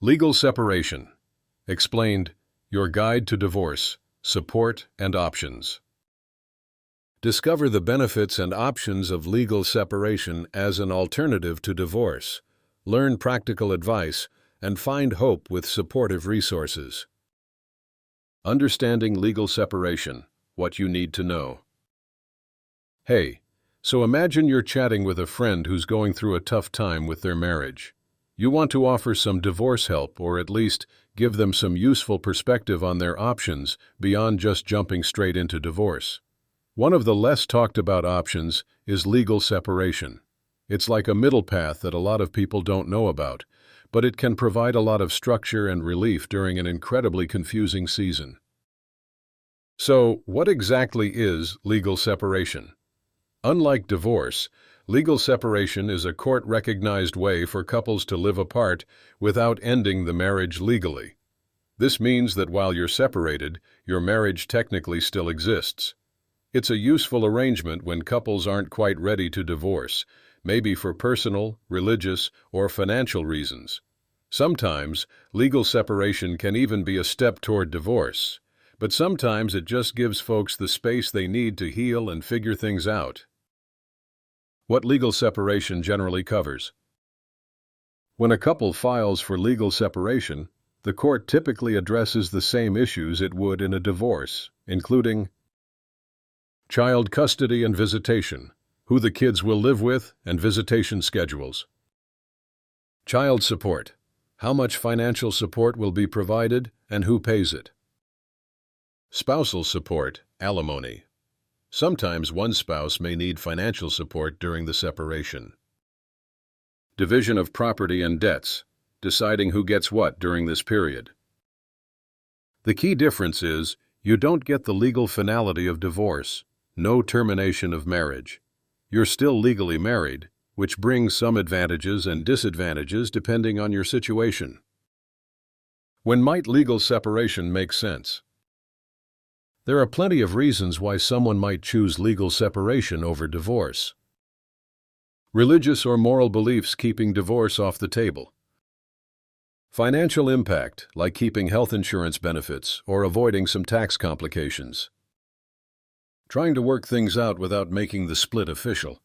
Legal separation. Explained, your guide to divorce, support, and options. Discover the benefits and options of legal separation as an alternative to divorce. Learn practical advice and find hope with supportive resources. Understanding legal separation, what you need to know. Hey, so imagine you're chatting with a friend who's going through a tough time with their marriage. You want to offer some divorce help or at least give them some useful perspective on their options beyond just jumping straight into divorce. One of the less talked about options is legal separation. It's like a middle path that a lot of people don't know about, but it can provide a lot of structure and relief during an incredibly confusing season. So, what exactly is legal separation? Unlike divorce, legal separation is a court-recognized way for couples to live apart without ending the marriage legally. This means that while you're separated, your marriage technically still exists. It's a useful arrangement when couples aren't quite ready to divorce, maybe for personal, religious, or financial reasons. Sometimes, legal separation can even be a step toward divorce, but sometimes it just gives folks the space they need to heal and figure things out. What legal separation generally covers. When a couple files for legal separation, the court typically addresses the same issues it would in a divorce, including child custody and visitation, who the kids will live with, and visitation schedules. Child support, how much financial support will be provided and who pays it. Spousal support, alimony. Sometimes one spouse may need financial support during the separation. Division of property and debts, deciding who gets what during this period. The key difference is you don't get the legal finality of divorce, no termination of marriage. You're still legally married, which brings some advantages and disadvantages depending on your situation. When might legal separation make sense? There are plenty of reasons why someone might choose legal separation over divorce. Religious or moral beliefs keeping divorce off the table. Financial impact, like keeping health insurance benefits or avoiding some tax complications. Trying to work things out without making the split official.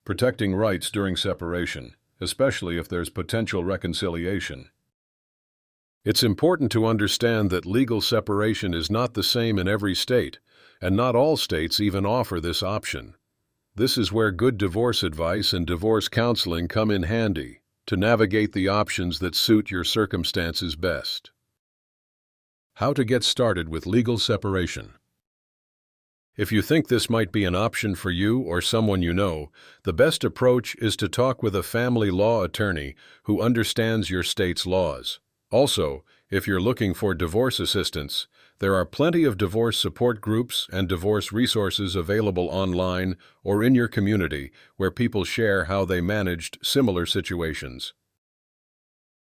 Protecting rights during separation, especially if there's potential reconciliation. It's important to understand that legal separation is not the same in every state, and not all states even offer this option. This is where good divorce advice and divorce counseling come in handy to navigate the options that suit your circumstances best. How to get started with legal separation. If you think this might be an option for you or someone you know, the best approach is to talk with a family law attorney who understands your state's laws. Also, if you're looking for divorce assistance, there are plenty of divorce support groups and divorce resources available online or in your community where people share how they managed similar situations.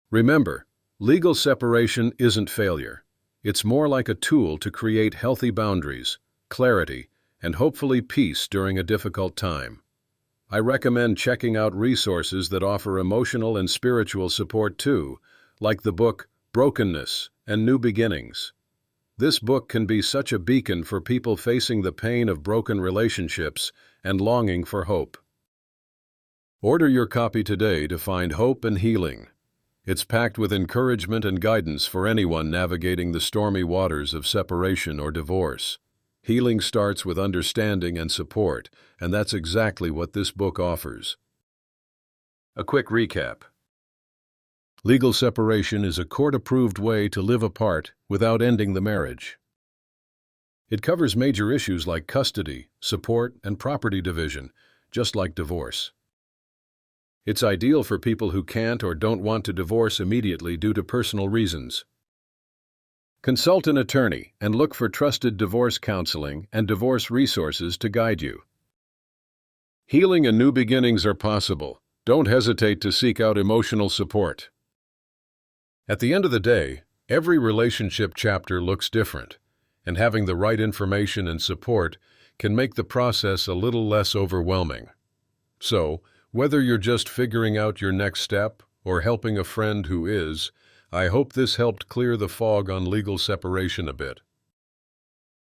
Remember, legal separation isn't failure. It's more like a tool to create healthy boundaries, clarity, and hopefully peace during a difficult time. I recommend checking out resources that offer emotional and spiritual support too, like the book Brokenness and New Beginnings. This book can be such a beacon for people facing the pain of broken relationships and longing for hope. Order your copy today to find hope and healing. It's packed with encouragement and guidance for anyone navigating the stormy waters of separation or divorce. Healing starts with understanding and support, and that's exactly what this book offers. A quick recap. Legal separation is a court-approved way to live apart without ending the marriage. It covers major issues like custody, support, and property division, just like divorce. It's ideal for people who can't or don't want to divorce immediately due to personal reasons. Consult an attorney and look for trusted divorce counseling and divorce resources to guide you. Healing and new beginnings are possible. Don't hesitate to seek out emotional support. At the end of the day, every relationship chapter looks different, and having the right information and support can make the process a little less overwhelming. So, whether you're just figuring out your next step or helping a friend who is. I hope this helped clear the fog on legal separation a bit.